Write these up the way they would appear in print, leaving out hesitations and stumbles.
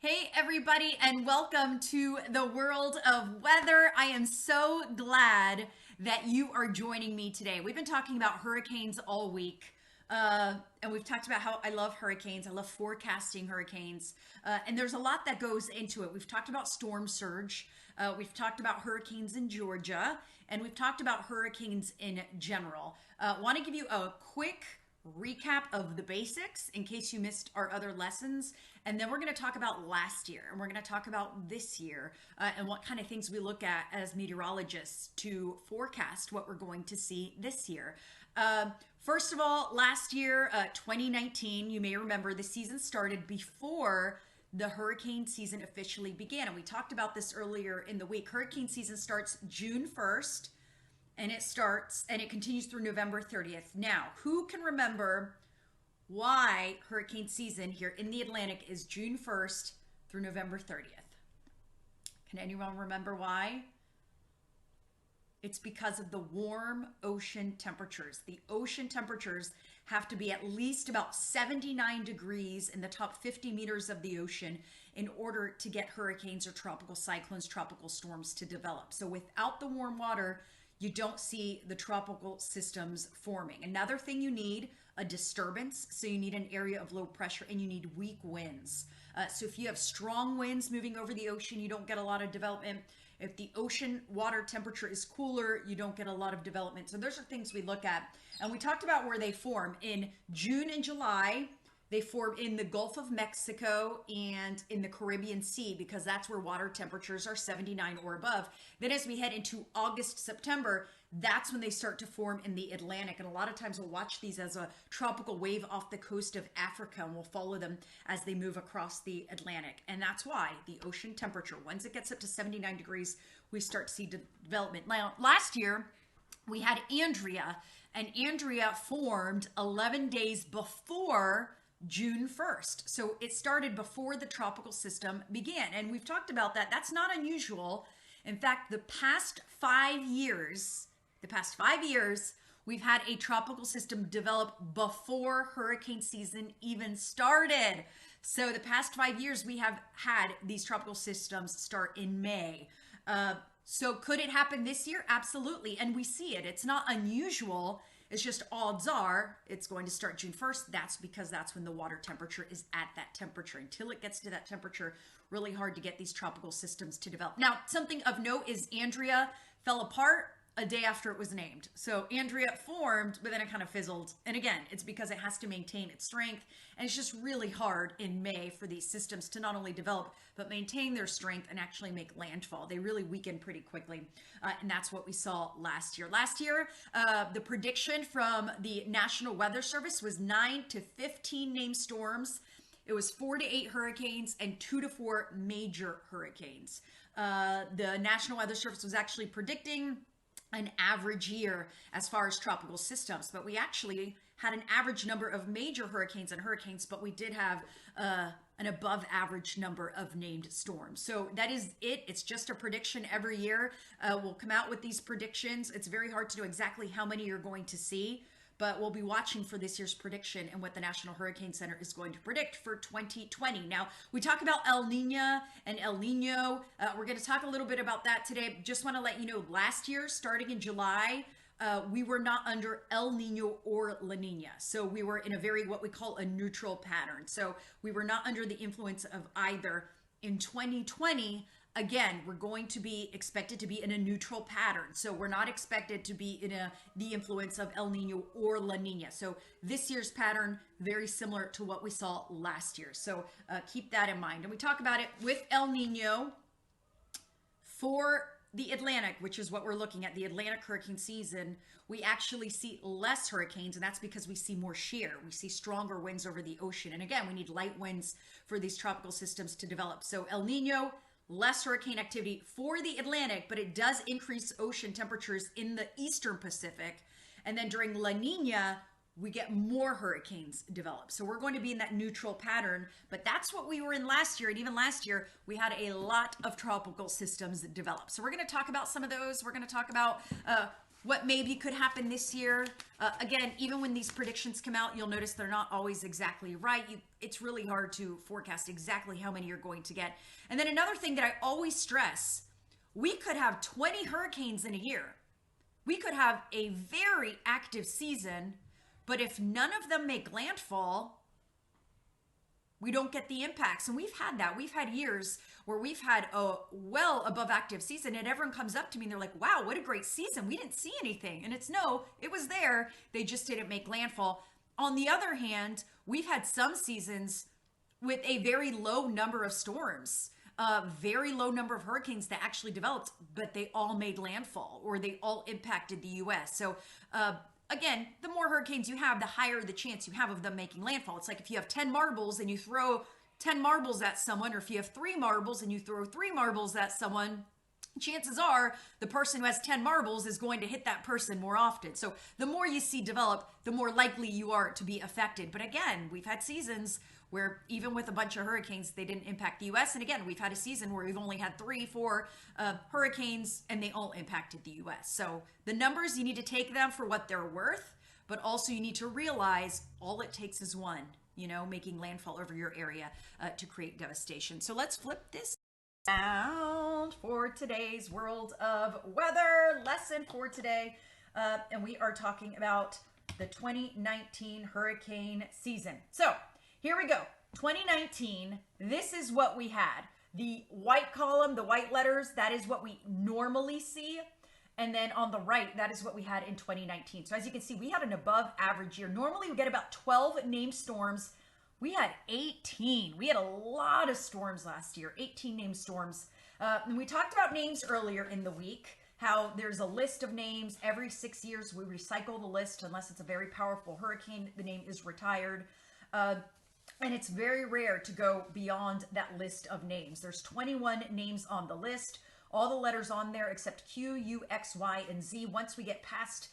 Hey, everybody, and welcome to the world of weather. I am so glad that you are joining me today. We've been talking about hurricanes all week, and we've talked about how I love hurricanes. I love forecasting hurricanes, and there's a lot that goes into it. We've talked about storm surge, we've talked about hurricanes in Georgia, and we've talked about hurricanes in general. Want to give you a quick recap of the basics in case you missed our other lessons. And then we're going to talk about last year and we're going to talk about this year and what kind of things we look at as meteorologists to forecast what we're going to see this year. First of all, last year, 2019, you may remember the season started before the hurricane season officially began. And we talked about this earlier in the week. Hurricane season starts June 1st and it continues through November 30th. Now, who can remember why hurricane season here in the Atlantic is June 1st through November 30th? Can anyone remember why? It's because of the warm ocean temperatures. The ocean temperatures have to be at least about 79 degrees in the top 50 meters of the ocean in order to get hurricanes or tropical cyclones, tropical storms to develop. So without the warm water, you don't see the tropical systems forming. Another thing you need, a disturbance. So you need an area of low pressure and you need weak winds. So if you have strong winds moving over the ocean, you don't get a lot of development. If the ocean water temperature is cooler, you don't get a lot of development. So those are things we look at. And we talked about where they form. In June and July, they form in the Gulf of Mexico and in the Caribbean Sea because that's where water temperatures are 79 or above. Then as we head into August, September, that's when they start to form in the Atlantic. And a lot of times we'll watch these as a tropical wave off the coast of Africa and we'll follow them as they move across the Atlantic. And that's why the ocean temperature, once it gets up to 79 degrees, we start to see development. Now, last year, we had Andrea, and Andrea formed 11 days before June 1st. So it started before the tropical system began. And we've talked about that. That's not unusual. In fact, the past 5 years, we've had a tropical system develop before hurricane season even started. So the past 5 years, we have had these tropical systems start in May. So could it happen this year? Absolutely. And we see it. It's not unusual. It's just odds are it's going to start June 1st. That's because that's when the water temperature is at that temperature. Until it gets to that temperature, really hard to get these tropical systems to develop. Now, something of note is Andrea fell apart a day after it was named. So Andrea formed, but then it kind of fizzled. And again, it's because it has to maintain its strength. And it's just really hard in May for these systems to not only develop, but maintain their strength and actually make landfall. They really weaken pretty quickly. And that's what we saw last year. Last year, the prediction from the National Weather Service was 9 to 15 named storms. It was 4 to 8 hurricanes and 2 to 4 major hurricanes. The National Weather Service was actually predicting an average year as far as tropical systems, but we actually had an average number of major hurricanes and hurricanes, but we did have an above average number of named storms. So that is it. It's just a prediction every year. We'll come out with these predictions. It's very hard to know exactly how many you're going to see, but we'll be watching for this year's prediction and what the National Hurricane Center is going to predict for 2020. Now, we talk about El Nino and El Nino. We're going to talk a little bit about that today. Just want to let you know, last year, starting in July, we were not under El Nino or La Nina. So we were in a what we call a neutral pattern. So we were not under the influence of either. In 2020, again, we're going to be expected to be in a neutral pattern. So we're not expected to be in the influence of El Nino or La Nina. So this year's pattern, very similar to what we saw last year. So keep that in mind. And we talk about it with El Nino for the Atlantic, which is what we're looking at, the Atlantic hurricane season. We actually see less hurricanes, and that's because we see more shear. We see stronger winds over the ocean. And again, we need light winds for these tropical systems to develop. So El Nino, less hurricane activity for the Atlantic, but it does increase ocean temperatures in the Eastern Pacific. And then during La Nina, we get more hurricanes develop. So we're going to be in that neutral pattern, but that's what we were in last year. And even last year, we had a lot of tropical systems develop. So we're going to talk about some of those. We're going to talk about what maybe could happen this year. Again, even when these predictions come out, you'll notice they're not always exactly right. It's really hard to forecast exactly how many you're going to get. And then another thing that I always stress, we could have 20 hurricanes in a year. We could have a very active season, but if none of them make landfall, we don't get the impacts. And we've had that. We've had years where we've had a well above active season, and everyone comes up to me and they're like, wow, what a great season. We didn't see anything. And it's no, it was there. They just didn't make landfall. On the other hand, we've had some seasons with a very low number of storms, very low number of hurricanes that actually developed, but they all made landfall or they all impacted the US. So, again, the more hurricanes you have, the higher the chance you have of them making landfall. It's like if you have 10 marbles and you throw 10 marbles at someone, or if you have 3 marbles and you throw 3 marbles at someone, chances are the person who has 10 marbles is going to hit that person more often. So the more you see develop, the more likely you are to be affected. But again, we've had seasons where even with a bunch of hurricanes, they didn't impact the US. And again, we've had a season where we've only had 3, 4 hurricanes and they all impacted the US. So the numbers, you need to take them for what they're worth, but also you need to realize all it takes is one, making landfall over your area to create devastation. So let's flip this out for today's World of Weather lesson for today. And we are talking about the 2019 hurricane season. So here we go. 2019, this is what we had. The white column, the white letters, that is what we normally see. And then on the right, that is what we had in 2019. So as you can see, we had an above average year. Normally we get about 12 named storms. We had 18. We had a lot of storms last year, 18 named storms. And we talked about names earlier in the week, how there's a list of names. Every 6 years, we recycle the list unless it's a very powerful hurricane. The name is retired. And it's very rare to go beyond that list of names. There's 21 names on the list, all the letters on there except Q, U, X, Y, and Z. Once we get past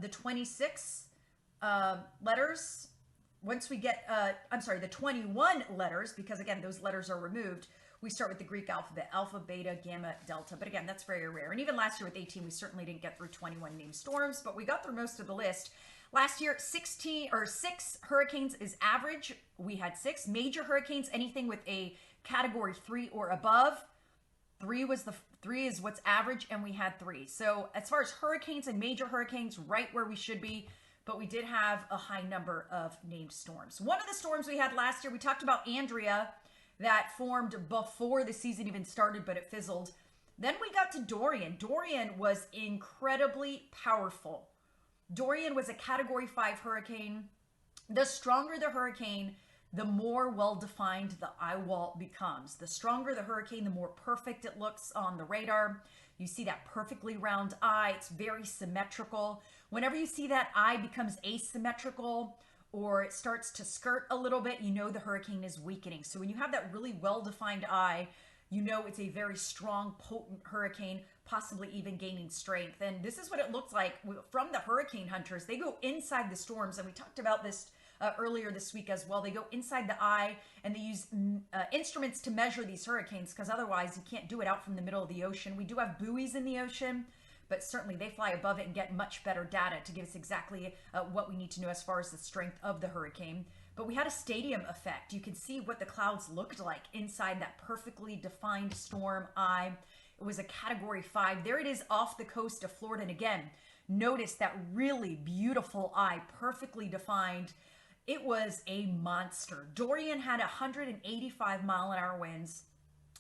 the 26 letters, once we get, the 21 letters, because again, those letters are removed, we start with the Greek alphabet, alpha, beta, gamma, delta. But again, that's very rare. And even last year with 18, we certainly didn't get through 21 named storms, but we got through most of the list. Last year, 6 hurricanes is average. We had 6 major hurricanes, anything with a category 3 or above. 3 is what's average, and we had 3. So as far as hurricanes and major hurricanes, right where we should be, but we did have a high number of named storms. One of the storms we had last year, we talked about Andrea, that formed before the season even started, but it fizzled. Then we got to Durian. Durian was incredibly powerful. Durian was a category 5 hurricane. The stronger the hurricane, the more well-defined the eye wall becomes. The stronger the hurricane, the more perfect it looks on the radar. You see that perfectly round eye. It's very symmetrical. Whenever you see that eye becomes asymmetrical or it starts to skirt a little bit, you know the hurricane is weakening. So when you have that really well-defined eye, you know it's a very strong, potent hurricane, possibly even gaining strength. And this is what it looks like from the hurricane hunters. They go inside the storms, and we talked about this earlier this week as well. They go inside the eye and they use instruments to measure these hurricanes, because otherwise you can't do it out from the middle of the ocean. We do have buoys in the ocean, but certainly they fly above it and get much better data to give us exactly what we need to know as far as the strength of the hurricane. But we had a stadium effect. You can see what the clouds looked like inside that perfectly defined storm eye. It was a category 5. There it is off the coast of Florida. And again, notice that really beautiful eye, perfectly defined. It was a monster. Durian had 185-mile-an-hour winds.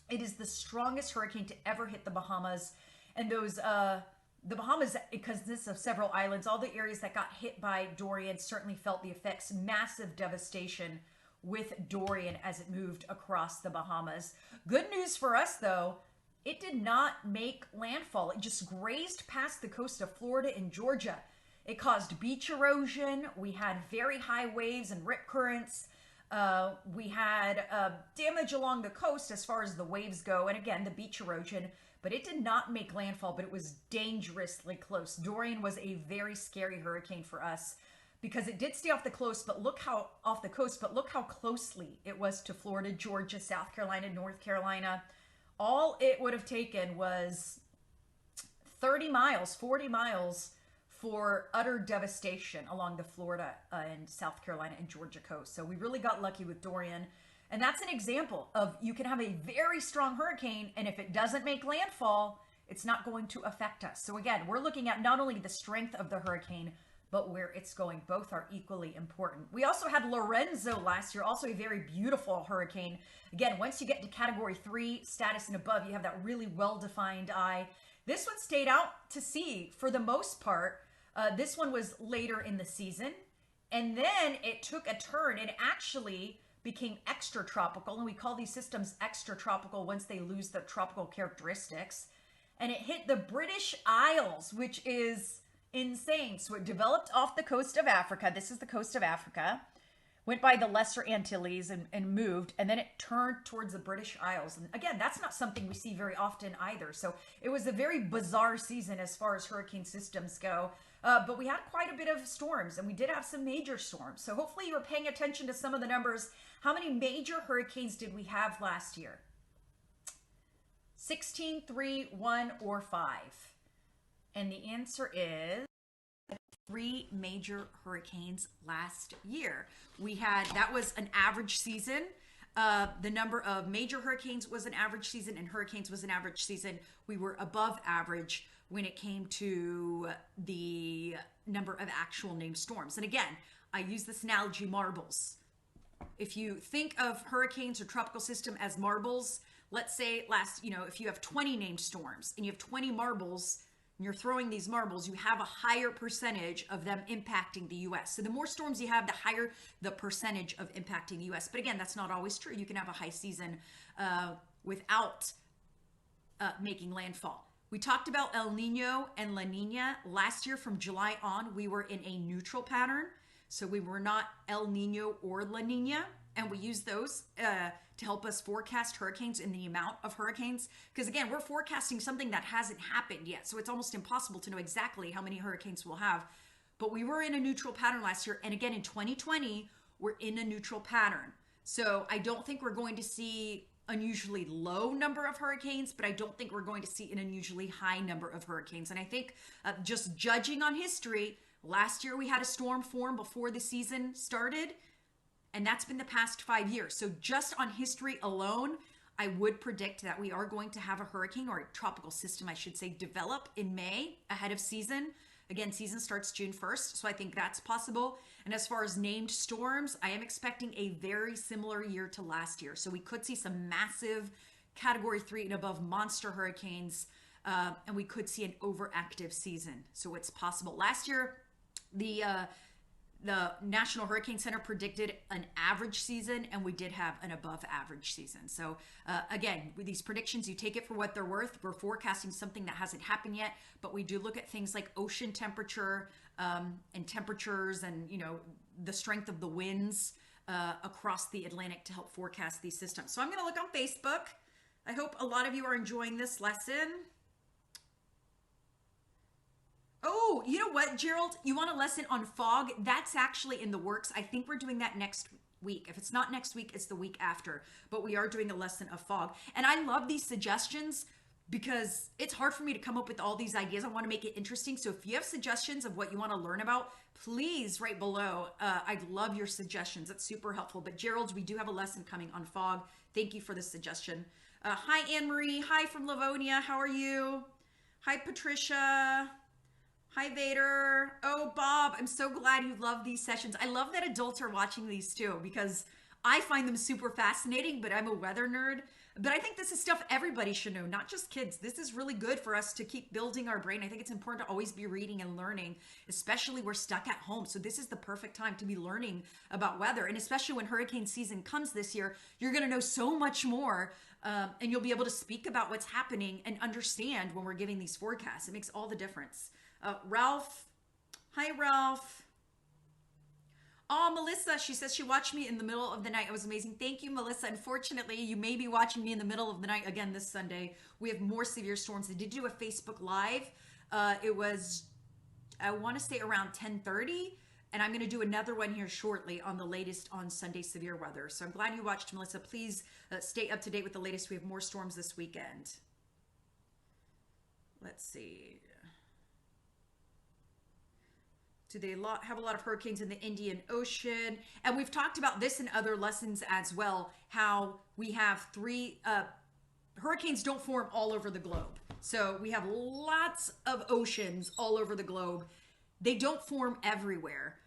It is the strongest hurricane to ever hit the Bahamas. And those, the Bahamas, because this is of several islands, all the areas that got hit by Durian certainly felt the effects. Massive devastation with Durian as it moved across the Bahamas. Good news for us, though, it did not make landfall. It just grazed past the coast of Florida and Georgia. It caused beach erosion. We had very high waves and rip currents. We had damage along the coast as far as the waves go, and again, the beach erosion. But it did not make landfall, but it was dangerously close. Durian was a very scary hurricane for us because it did stay off the coast, but look how closely it was to Florida, Georgia, South Carolina, North Carolina. All it would have taken was 30 miles, 40 miles for utter devastation along the Florida and South Carolina and Georgia coast. So we really got lucky with Durian. And that's an example of you can have a very strong hurricane, and if it doesn't make landfall, it's not going to affect us. So again, we're looking at not only the strength of the hurricane, but where it's going. Both are equally important. We also had Lorenzo last year, also a very beautiful hurricane. Again, once you get to category 3 status and above, you have that really well-defined eye. This one stayed out to sea for the most part. This one was later in the season, and then it took a turn. It actually became extratropical, and we call these systems extratropical once they lose the tropical characteristics. And it hit the British Isles, which is insane. So it developed off the coast of Africa. This is the coast of Africa. Went by the Lesser Antilles and moved, and then it turned towards the British Isles. And again, that's not something we see very often either. So it was a very bizarre season as far as hurricane systems go. But we had quite a bit of storms, and we did have some major storms. So hopefully you were paying attention to some of the numbers. How many major hurricanes did we have last year? 16, 3, 1, or 5? And the answer is 3 major hurricanes last year. We had, that was an average season. The number of major hurricanes was an average season, and hurricanes was an average season. We were above average when it came to the number of actual named storms. And again, I use this analogy, marbles. If you think of hurricanes or tropical system as marbles, let's say if you have 20 named storms and you have 20 marbles, and you're throwing these marbles, you have a higher percentage of them impacting the U.S. So the more storms you have, the higher the percentage of impacting the U.S. But again, that's not always true. You can have a high season without making landfall. We talked about El Nino and La Nina. Last year from July on, we were in a neutral pattern. So we were not El Nino or La Nina. And we use those to help us forecast hurricanes and the amount of hurricanes. Because again, we're forecasting something that hasn't happened yet. So it's almost impossible to know exactly how many hurricanes we'll have. But we were in a neutral pattern last year. And again, in 2020, we're in a neutral pattern. So I don't think we're going to see unusually low number of hurricanes, but I don't think we're going to see an unusually high number of hurricanes. And I think just judging on history, last year we had a storm form before the season started. And that's been the past 5 years. So just on history alone, I would predict that we are going to have a hurricane, or a tropical system, I should say, develop in May ahead of season. Again, season starts June 1st, so I think that's possible. And as far as named storms, I am expecting a very similar year to last year. So we could see some massive category 3 and above monster hurricanes, and we could see an overactive season. So it's possible. Last year, the National Hurricane Center predicted an average season, and we did have an above average season. So again, with these predictions, you take it for what they're worth. We're forecasting something that hasn't happened yet, but we do look at things like ocean temperature and temperatures and, the strength of the winds across the Atlantic to help forecast these systems. So I'm going to look on Facebook. I hope a lot of you are enjoying this lesson. Oh, you know what, Gerald? You want a lesson on fog? That's actually in the works. I think we're doing that next week. If it's not next week, it's the week after. But we are doing a lesson of fog. And I love these suggestions because it's hard for me to come up with all these ideas. I want to make it interesting. So if you have suggestions of what you want to learn about, please write below. I'd love your suggestions. That's super helpful. But Gerald, we do have a lesson coming on fog. Thank you for the suggestion. Hi, Anne-Marie. Hi from Livonia. How are you? Hi, Patricia. Hi, Vader. Oh, Bob, I'm so glad you love these sessions. I love that adults are watching these too, because I find them super fascinating, but I'm a weather nerd. But I think this is stuff everybody should know, not just kids. This is really good for us to keep building our brain. I think it's important to always be reading and learning, especially we're stuck at home. So this is the perfect time to be learning about weather. And especially when hurricane season comes this year, you're going to know so much more, and you'll be able to speak about what's happening and understand when we're giving these forecasts. It makes all the difference. Ralph. Hi, Ralph. Oh, Melissa, she says she watched me in the middle of the night. It was amazing. Thank you, Melissa. Unfortunately, you may be watching me in the middle of the night again this Sunday. We have more severe storms. I did do a Facebook Live. It was, I want to say around 10:30, and I'm going to do another one here shortly on the latest on Sunday severe weather. So I'm glad you watched, Melissa. Please stay up to date with the latest. We have more storms this weekend. Let's see. Do they have a lot of hurricanes in the Indian Ocean? And we've talked about this in other lessons as well, how we have three, hurricanes don't form all over the globe. So we have lots of oceans all over the globe. They don't form everywhere.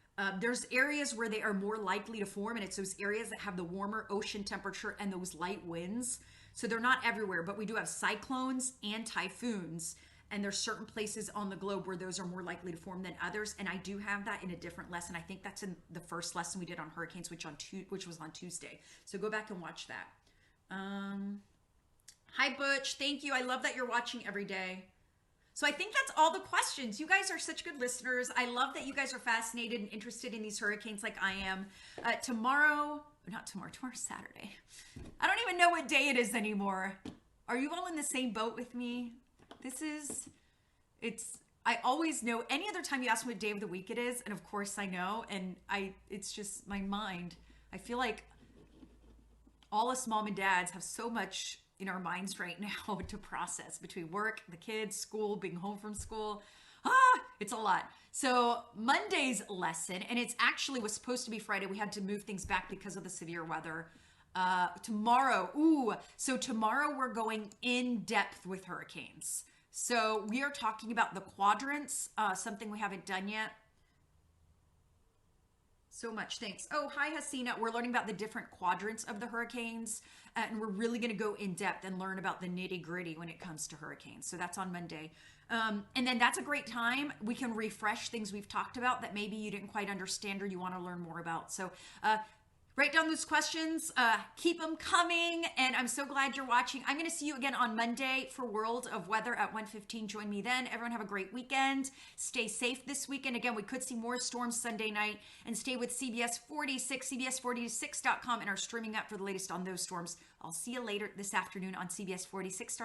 There's areas where they are more likely to form, and it's those areas that have the warmer ocean temperature and those light winds. So they're not everywhere, but we do have cyclones and typhoons. And there's certain places on the globe where those are more likely to form than others. And I do have that in a different lesson. I think that's in the first lesson we did on hurricanes, which was on Tuesday. So go back and watch that. Hi, Butch. Thank you. I love that you're watching every day. So I think that's all the questions. You guys are such good listeners. I love that you guys are fascinated and interested in these hurricanes like I am. Tomorrow's Saturday. I don't even know what day it is anymore. Are you all in the same boat with me? I always know. Any other time you ask me what day of the week it is, and of course I know, and it's just my mind. I feel like all us mom and dads have so much in our minds right now to process between work, the kids, school, being home from school. It's a lot. So Monday's lesson, and it's actually was supposed to be Friday. We had to move things back because of the severe weather. Tomorrow we're going in depth with hurricanes. So we are talking about the quadrants, something we haven't done yet. So much. Thanks. Oh, hi, Hasina. We're learning about the different quadrants of the hurricanes, and we're really going to go in depth and learn about the nitty gritty when it comes to hurricanes. So that's on Monday. And then that's a great time. We can refresh things we've talked about that maybe you didn't quite understand or you want to learn more about. So, write down those questions, keep them coming, and I'm so glad you're watching. I'm going to see you again on Monday for World of Weather at 1:15. Join me then. Everyone have a great weekend. Stay safe this weekend. Again, we could see more storms Sunday night, and stay with CBS 46, CBS46.com, and our streaming app for the latest on those storms. I'll see you later this afternoon on CBS 46.